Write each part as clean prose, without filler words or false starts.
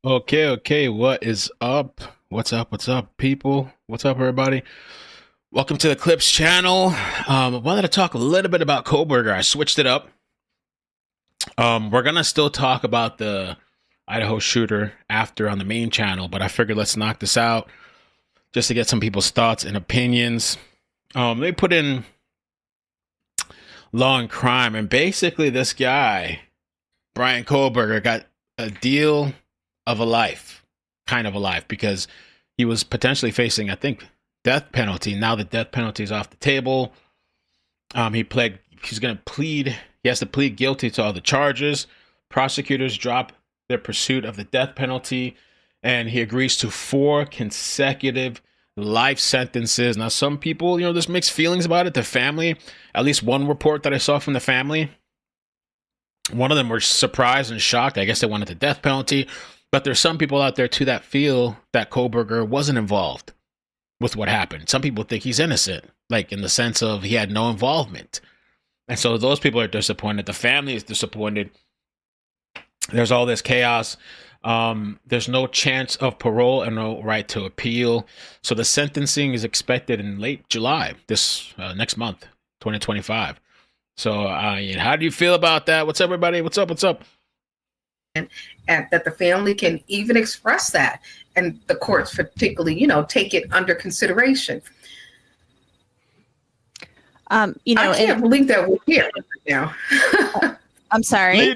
Okay. What is up? What's up? What's up, people? What's up, everybody? Welcome to the Clips channel. I wanted to talk a little bit about Kohberger. I switched it up. We're gonna still talk about the Idaho shooter after on the main channel, but I figured let's knock this out just to get some people's thoughts and opinions. They put in Law and Crime, and basically this guy, Bryan Kohberger, got a deal of a life, kind of a life, because he was potentially facing, I think, death penalty. Now the death penalty is off the table. He's going to plead. He has to plead guilty to all the charges. Prosecutors drop their pursuit of the death penalty, and he agrees to 4 consecutive life sentences. Now, some people, there's mixed feelings about it. The family, at least one report that I saw from the family, one of them were surprised and shocked. I guess they wanted the death penalty. But there's some people out there, too, that feel that Kohberger wasn't involved with what happened. Some people think he's innocent, like in the sense of he had no involvement. And so those people are disappointed. The family is disappointed. There's all this chaos. There's no chance of parole and no right to appeal. So the sentencing is expected in late July, this next month, 2025. So how do you feel about that? What's up, everybody? What's up? And that the family can even express that, and the courts particularly, take it under consideration. I can't believe that we're here right now. I'm sorry.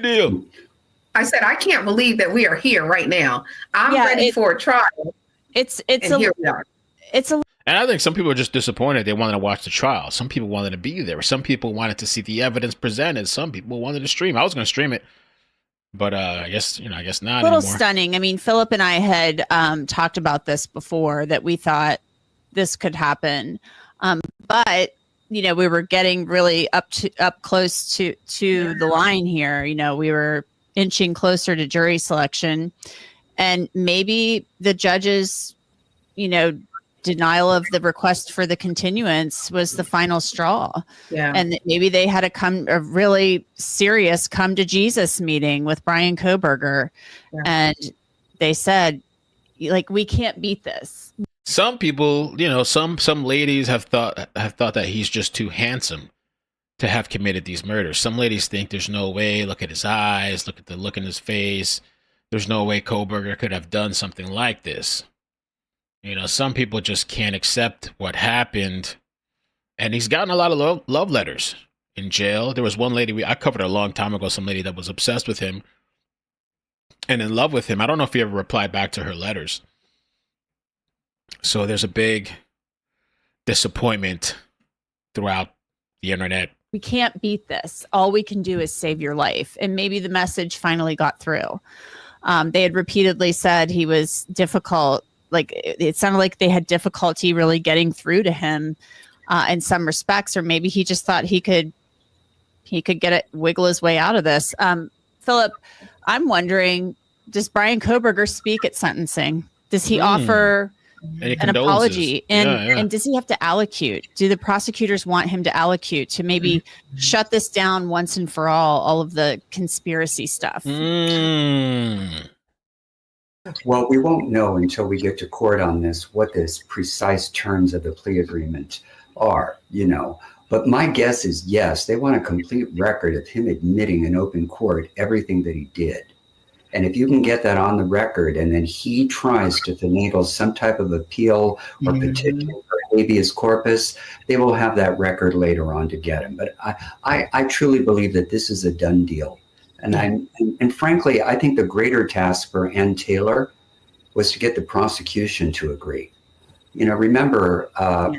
I said I can't believe that we are here right now. I'm ready for a trial. Here we are. And I think some people are just disappointed. They wanted to watch the trial. Some people wanted to be there. Some people wanted to see the evidence presented. Some people wanted to stream. I was going to stream it. But I guess not a little anymore. Stunning. I mean, Philip and I had talked about this before, that we thought this could happen. But, we were getting really up close to the line here. We were inching closer to jury selection, and maybe the judge's, denial of the request for the continuance was the final straw. Yeah. And maybe they had a really serious come to Jesus meeting with Bryan Kohberger. Yeah. And they said, we can't beat this. Some people, some ladies have thought that he's just too handsome to have committed these murders. Some ladies think there's no way. Look at his eyes, look at the look in his face. There's no way Kohberger could have done something like this. Some people just can't accept what happened. And he's gotten a lot of love letters in jail. There was one lady I covered a long time ago, some lady that was obsessed with him and in love with him. I don't know if he ever replied back to her letters. So there's a big disappointment throughout the internet. We can't beat this. All we can do is save your life. And maybe the message finally got through. They had repeatedly said he was difficult. It sounded like they had difficulty really getting through to him in some respects, or maybe he just thought he could wiggle his way out of this. Philip, I'm wondering, does Bryan Kohberger speak at sentencing? Does he offer an apology? And does he have to allocute? Do the prosecutors want him to allocute to maybe shut this down once and for all of the conspiracy stuff? Well, we won't know until we get to court on this what the precise terms of the plea agreement are, But my guess is yes, they want a complete record of him admitting in open court everything that he did. And if you can get that on the record and then he tries to finagle some type of appeal or petition for habeas corpus, they will have that record later on to get him. But I truly believe that this is a done deal. And frankly, I think the greater task for Ann Taylor was to get the prosecution to agree. Remember,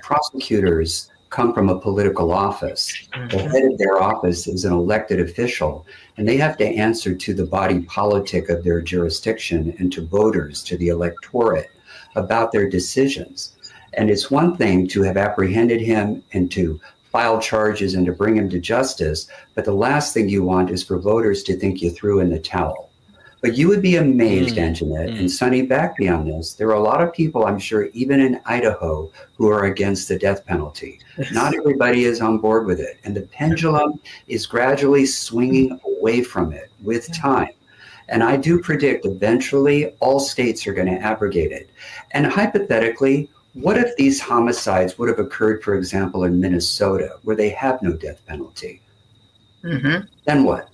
prosecutors come from a political office. The head of their office is an elected official, and they have to answer to the body politic of their jurisdiction and to voters, to the electorate, about their decisions. And it's one thing to have apprehended him and to file charges and to bring him to justice, but the last thing you want is for voters to think you threw in the towel. But you would be amazed, Antoinette and Sonny, back me on this. There are a lot of people, I'm sure, even in Idaho, who are against the death penalty. Not everybody is on board with it. And the pendulum is gradually swinging away from it with time. And I do predict eventually all states are going to abrogate it. And hypothetically, what if these homicides would have occurred, for example, in Minnesota, where they have no death penalty? Then what?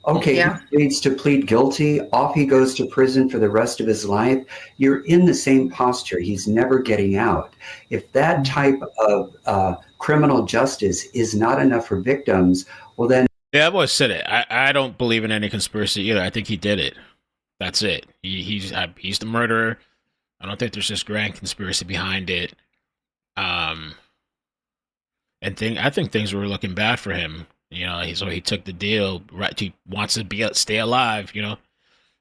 Okay, Yeah. he needs to plead guilty. Off he goes to prison for the rest of his life. You're in the same posture. He's never getting out. If that type of criminal justice is not enough for victims, well then. Yeah, I've always said it. I don't believe in any conspiracy either. I think he did it. That's it. He's the murderer. I don't think there's this grand conspiracy behind it. I think things were looking bad for him. You know, so he took the deal. Right, he wants to stay alive. You know,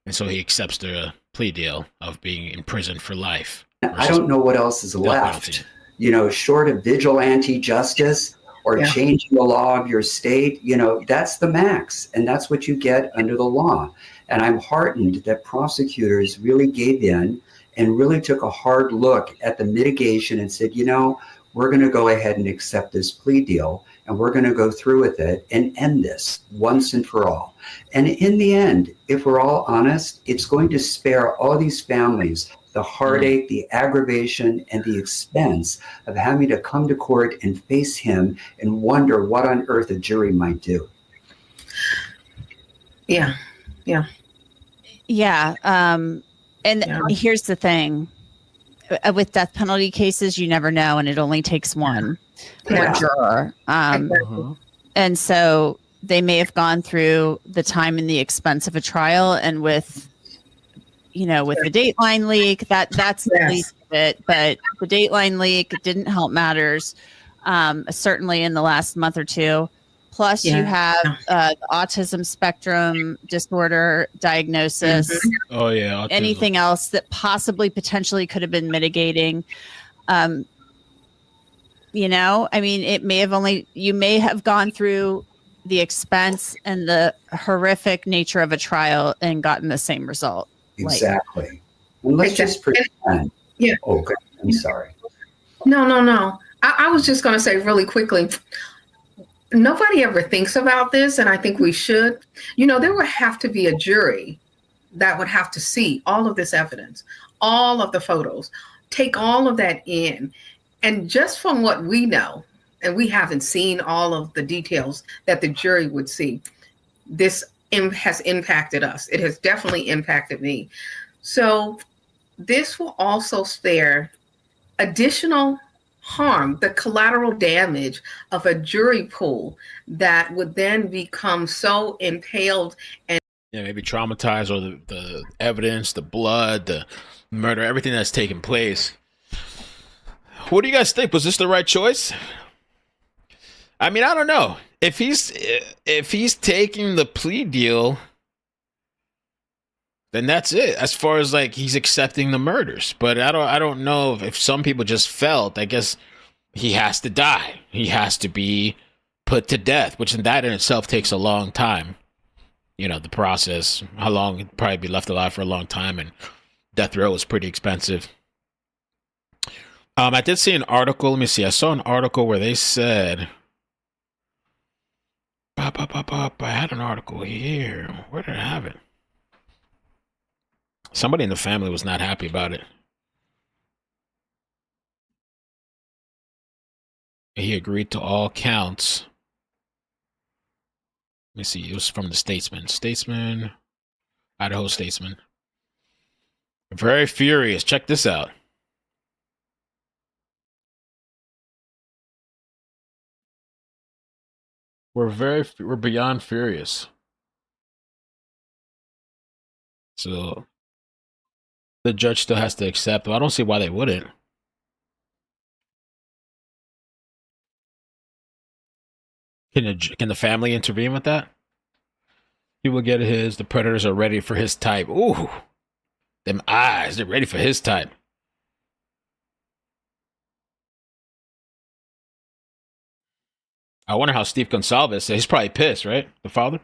and so he accepts the plea deal of being in prison for life. I don't know what else is left. Penalty. You know, short of vigilante justice or changing the law of your state. You know, that's the max, and that's what you get under the law. And I'm heartened that prosecutors really gave in and really took a hard look at the mitigation and said, you know, we're going to go ahead and accept this plea deal, and we're going to go through with it and end this once and for all. And in the end, if we're all honest, it's going to spare all these families the heartache, the aggravation, and the expense of having to come to court and face him and wonder what on earth a jury might do. Yeah. Here's the thing. With death penalty cases, you never know, and it only takes one juror. And so they may have gone through the time and the expense of a trial, and with the Dateline leak, that's the least of it. But the Dateline leak didn't help matters, certainly in the last month or two. Plus, you have the autism spectrum disorder diagnosis. Oh, yeah. Autism. Anything else that potentially could have been mitigating. You may have gone through the expense and the horrific nature of a trial and gotten the same result. Exactly. And let's just pretend. Yeah. Okay. I'm sorry. No. I was just going to say really quickly, nobody ever thinks about this, and I think we should. You know, there would have to be a jury that would have to see all of this evidence, all of the photos, take all of that in. And just from what we know, and we haven't seen all of the details that the jury would see, this has impacted us. It has definitely impacted me. So this will also spare additional harm, the collateral damage of a jury pool that would then become so impaled and maybe traumatized, or the evidence, the blood, the murder, everything that's taken place. What do you guys think? Was this the right choice? I mean, I don't know. If he's taking the plea deal, then that's it. As far as like he's accepting the murders, but I don't know if some people just felt. I guess he has to die. He has to be put to death, which in itself takes a long time. You know, the process, how long he'd probably be left alive for a long time, and death row was pretty expensive. I did see an article. Let me see. I saw an article where they said. I had an article here. Where did I have it? Somebody in the family was not happy about it. He agreed to all counts. Let me see. It was from the Statesman. Idaho Statesman. Very furious. Check this out. We're beyond furious. So the judge still has to accept. I don't see why they wouldn't. Can the family intervene with that? He will get his. The predators are ready for his type. Ooh, them eyes. They're ready for his type. I wonder how Steve Gonsalves. He's probably pissed, right? The father.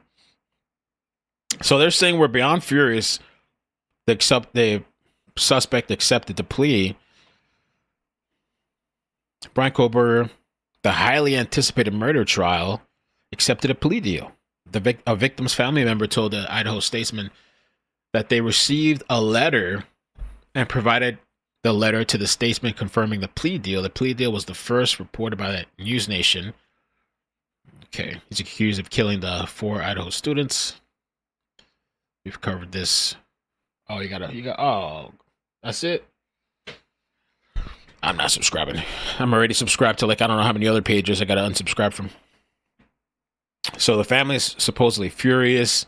So they're saying we're beyond furious. The suspect accepted the plea. Bryan Kohberger, the highly anticipated murder trial, accepted a plea deal. A victim's family member told the Idaho Statesman that they received a letter and provided the letter to the statesman confirming the plea deal. The plea deal was the first reported by the News Nation. Okay, he's accused of killing the 4 Idaho students. We've covered this. Oh, oh, that's it. I'm not subscribing. I'm already subscribed to I don't know how many other pages I got to unsubscribe from. So the family is supposedly furious,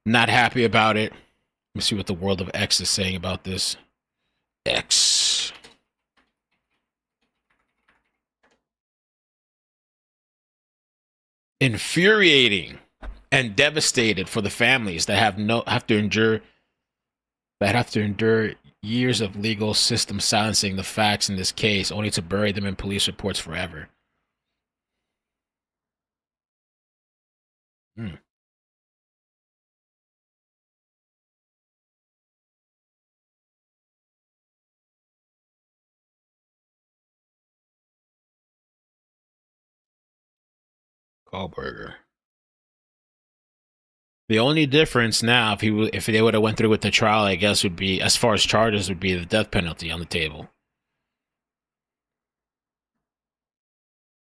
not happy about it. Let me see what the world of X is saying about this. X. Infuriating and devastated for the families that have to endure years of legal system silencing the facts in this case, only to bury them in police reports forever. Kohberger. The only difference now, if they would have went through with the trial, I guess would be, as far as charges, would be the death penalty on the table.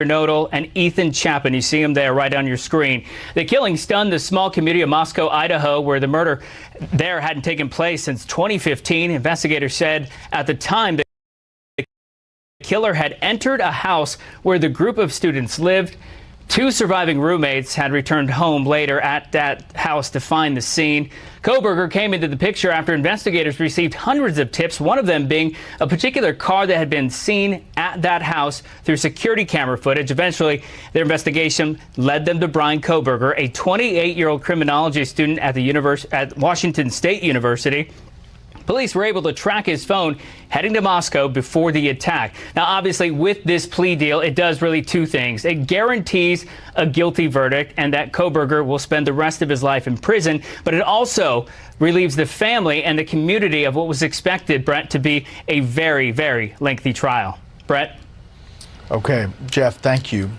Nodal and Ethan Chapin. You see him there right on your screen. The killing stunned the small community of Moscow, Idaho, where the murder there hadn't taken place since 2015. Investigators said at the time the killer had entered a house where the group of students lived. 2 surviving roommates had returned home later at that house to find the scene. Kohberger came into the picture after investigators received hundreds of tips, one of them being a particular car that had been seen at that house through security camera footage. Eventually, their investigation led them to Bryan Kohberger, a 28-year-old criminology student at Washington State University. Police were able to track his phone heading to Moscow before the attack. Now, obviously, with this plea deal, it does really 2 things. It guarantees a guilty verdict and that Kohberger will spend the rest of his life in prison. But it also relieves the family and the community of what was expected, Brett, to be a very, very lengthy trial. Brett? Okay, Jeff, thank you.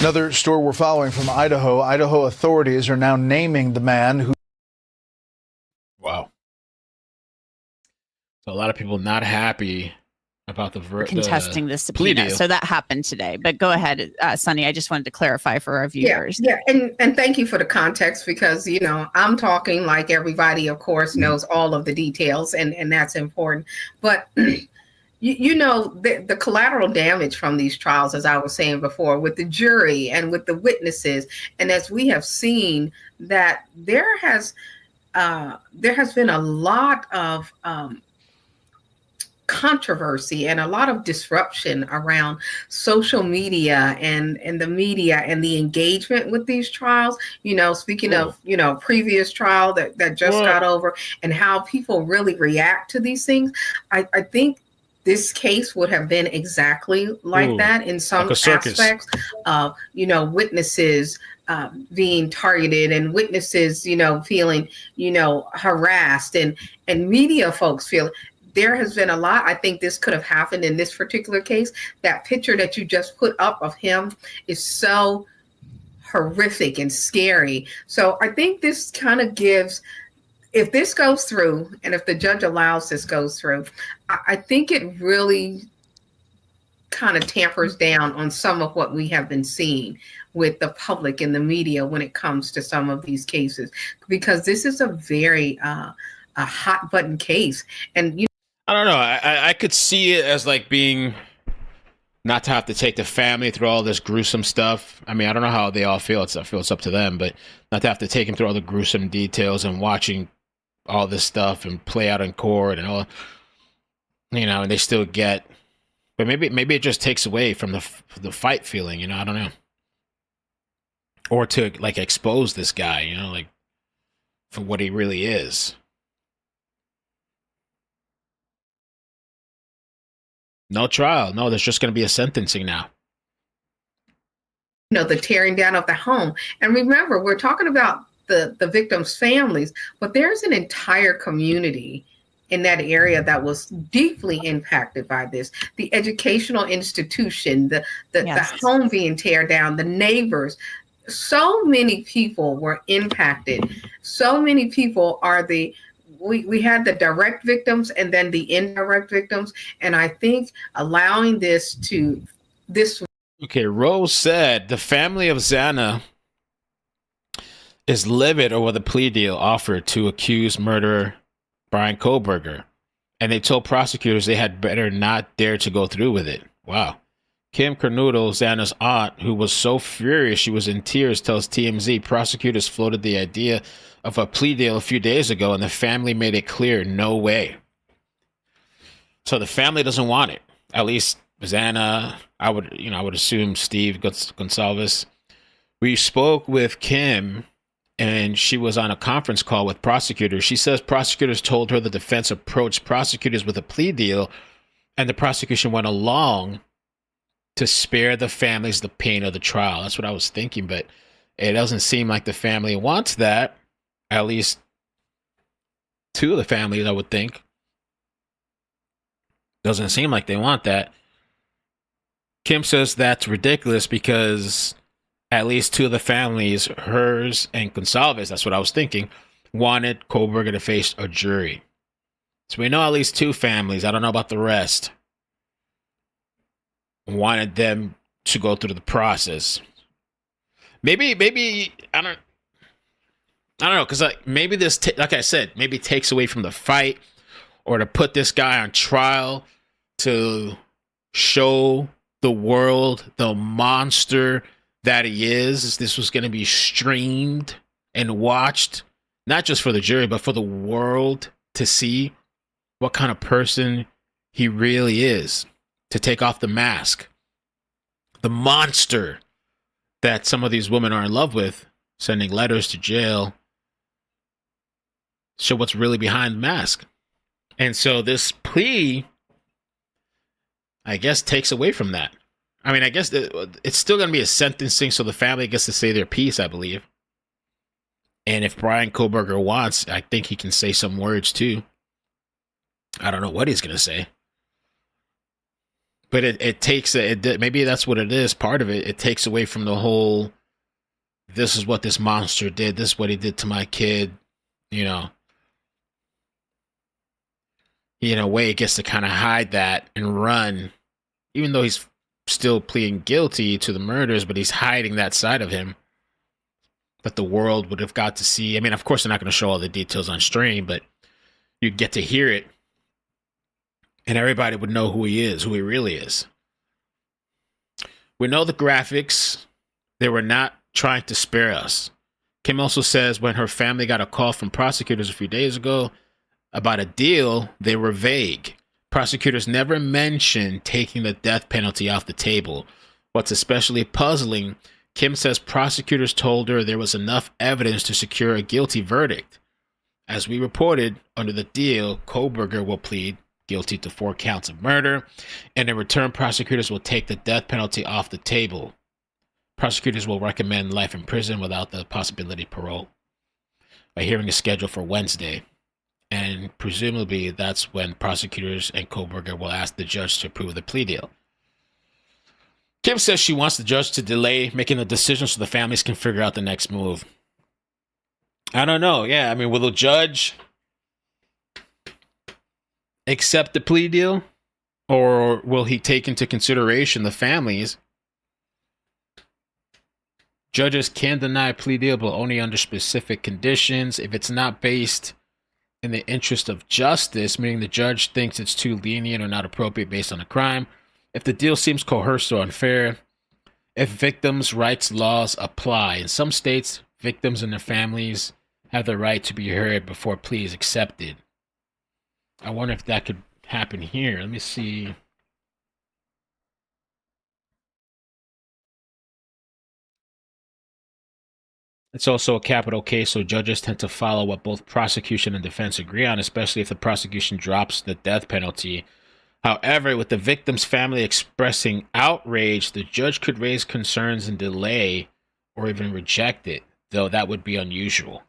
Another story we're following from Idaho. Idaho authorities are now naming the man who... Wow. So a lot of people not happy about contesting the subpoena. So that happened today. But go ahead, Sunny. I just wanted to clarify for our viewers. Yeah. And thank you for the context, because, I'm talking like everybody, of course, knows all of the details, and that's important. But, the collateral damage from these trials, as I was saying before, with the jury and with the witnesses, and as we have seen that there has been a lot of controversy and a lot of disruption around social media and the media and the engagement with these trials. Speaking of, previous trial that just got over, and how people really react to these things. I think this case would have been exactly like that in some aspects of, witnesses being targeted, and witnesses, feeling, harassed, and media folks feel. There has been a lot. I think this could have happened in this particular case. That picture that you just put up of him is so horrific and scary. So I think this kind of gives, if this goes through, and if the judge allows this goes through, I think it really kind of tampers down on some of what we have been seeing with the public and the media when it comes to some of these cases, because this is a very a hot button case. And I don't know. I could see it as being, not to have to take the family through all this gruesome stuff. I mean, I don't know how they all feel. I feel it's up to them, but not to have to take them through all the gruesome details and watching all this stuff and play out in court and all, and they still get, but maybe it just takes away from the fight feeling, I don't know. Or to expose this guy, for what he really is. No trial. No, there's just going to be a sentencing now. The tearing down of the home. And remember, we're talking about the victims' families, but there's an entire community in that area that was deeply impacted by this. The educational institution, the home being teared down, the neighbors. So many people were impacted. So many people are the we had the direct victims and then the indirect victims, and I think allowing this. Okay, Rose said the family of Xana is livid over the plea deal offered to accused murderer Bryan Kohberger, and they told prosecutors they had better not dare to go through with it. Wow. Kim Cornudo, Xana's aunt, who was so furious she was in tears, tells TMZ prosecutors floated the idea of a plea deal a few days ago, and the family made it clear, no way. So the family doesn't want it. At least Xana, I would assume Steve Gonsalves. We spoke with Kim, and she was on a conference call with prosecutors. She says prosecutors told her the defense approached prosecutors with a plea deal, and the prosecution went along to spare the families the pain of the trial. That's what I was thinking, but it doesn't seem like the family wants that. At least two of the families, I would think. Doesn't seem like they want that. Kim says that's ridiculous because at least two of the families, hers and Gonsalves, that's what I was thinking, wanted Kohberger to face a jury. So we know at least two families, I don't know about the rest, wanted them to go through the process. Maybe I don't know, because maybe this, like I said, maybe takes away from the fight, or to put this guy on trial to show the world the monster that he is. This was going to be streamed and watched, not just for the jury, but for the world to see what kind of person he really is. To take off the mask, the monster that some of these women are in love with, sending letters to jail, show what's really behind the mask. And so this plea, I guess, takes away from that. I mean, I guess it's still going to be a sentencing, so the family gets to say their piece, I believe. And if Bryan Kohberger wants, I think he can say some words too. I don't know what he's going to say. But it takes, maybe that's what it is, part of it. It takes away from the whole, this is what this monster did, this is what he did to my kid, you know. He, in a way, gets to kind of hide that and run, even though he's still pleading guilty to the murders, but he's hiding that side of him that the world would have got to see. I mean, of course, they're not going to show all the details on stream, but you get to hear it. And everybody would know who he is, who he really is. We know the graphics. They were not trying to spare us. Kim also says when her family got a call from prosecutors a few days ago about a deal, they were vague. Prosecutors never mentioned taking the death penalty off the table. What's especially puzzling, Kim says prosecutors told her there was enough evidence to secure a guilty verdict. As we reported, under the deal, Kohberger will plead guilty to 4 counts of murder, and in return, prosecutors will take the death penalty off the table. Prosecutors will recommend life in prison without the possibility of parole. A hearing is scheduled for Wednesday, and presumably that's when prosecutors and Kohberger will ask the judge to approve the plea deal. Kim says she wants the judge to delay making the decision so the families can figure out the next move. I don't know. Yeah, I mean, will the judge accept the plea deal, or will he take into consideration the families? Judges can deny a plea deal, but only under specific conditions. If it's not based in the interest of justice, meaning the judge thinks it's too lenient or not appropriate based on a crime. If the deal seems coerced or unfair. If victims' rights laws apply. In some states, victims and their families have the right to be heard before a plea is accepted. I wonder if that could happen here. Let me see. It's also a capital case, so judges tend to follow what both prosecution and defense agree on, especially if the prosecution drops the death penalty. However, with the victim's family expressing outrage, the judge could raise concerns and delay or even reject it, though that would be unusual.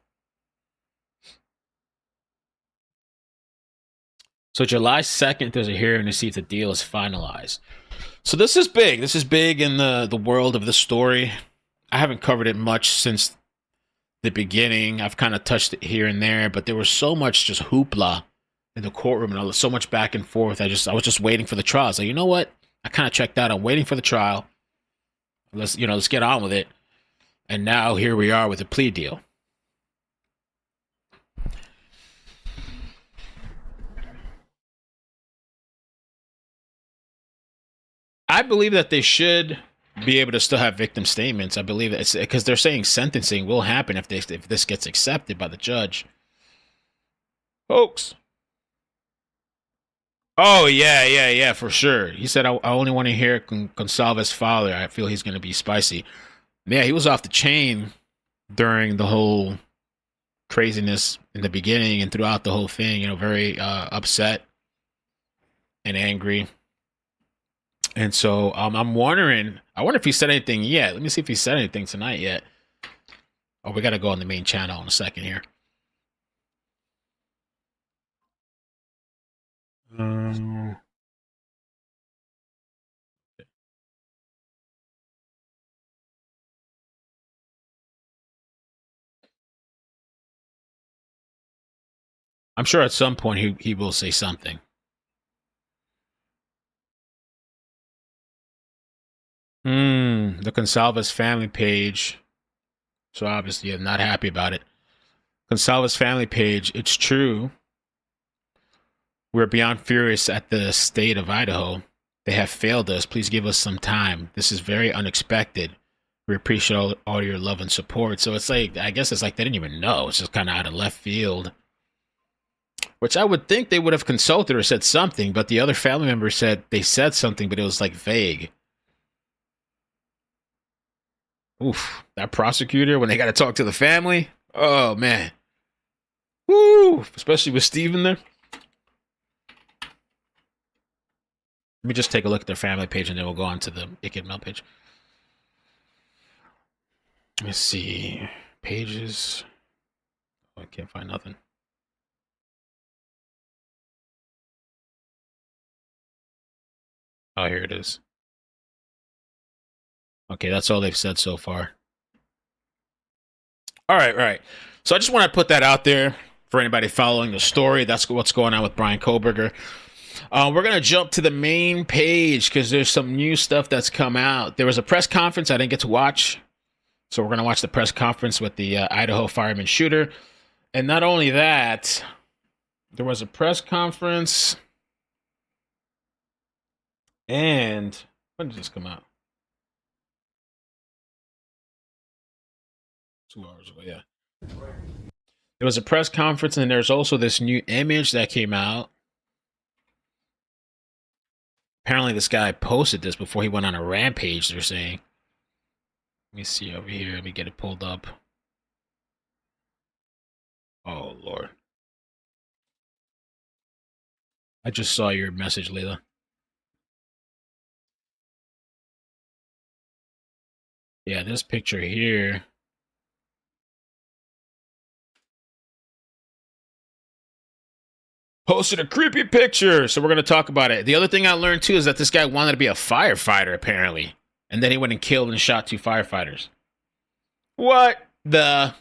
So July 2nd, there's a hearing to see if the deal is finalized. So this is big. This is big in the world of the story. I haven't covered it much since the beginning. I've kind of touched it here and there, but there was so much just hoopla in the courtroom and so much back and forth. I was just waiting for the trial. I was like, you know what? I kind of checked out. I'm waiting for the trial. Let's get on with it. And now here we are with a plea deal. I believe that they should be able to still have victim statements. I believe it's because they're saying sentencing will happen if this gets accepted by the judge. Folks. Oh, yeah, for sure. He said, I only want to hear Gonsalves' father. I feel he's going to be spicy. Yeah, he was off the chain during the whole craziness in the beginning and throughout the whole thing, very upset and angry. And so I'm wondering, I wonder if he said anything yet. Let me see if he said anything tonight yet. Oh, we got to go on the main channel in a second here. I'm sure at some point he will say something. The Gonsalves family page. So obviously I'm not happy about it. Gonsalves family page. It's true. We're beyond furious at the state of Idaho. They have failed us. Please give us some time. This is very unexpected. We appreciate all your love and support. So it's like, I guess it's like they didn't even know. It's just kind of out of left field. Which I would think they would have consulted or said something, but the other family members said they said something, but it was like vague. Oof, that prosecutor, when they got to talk to the family. Oh, man. Woo, especially with Steve in there. Let me just take a look at their family page, and then we'll go on to the Icked Mail page. Let's see. Pages. Oh, I can't find nothing. Oh, here it is. Okay, that's all they've said so far. All right. So I just want to put that out there for anybody following the story. That's what's going on with Bryan Kohberger. We're going to jump to the main page because there's some new stuff that's come out. There was a press conference I didn't get to watch. So we're going to watch the press conference with the Idaho fireman shooter. And not only that, there was a press conference. And when did this come out? 2 hours ago, yeah. There was a press conference, and there's also this new image that came out. Apparently, this guy posted this before he went on a rampage, they're saying. Let me see over here. Let me get it pulled up. Oh, Lord. I just saw your message, Layla. Yeah, this picture here. Posted a creepy picture, so we're going to talk about it. The other thing I learned, too, is that this guy wanted to be a firefighter, apparently. And then he went and killed and shot 2 firefighters. What the...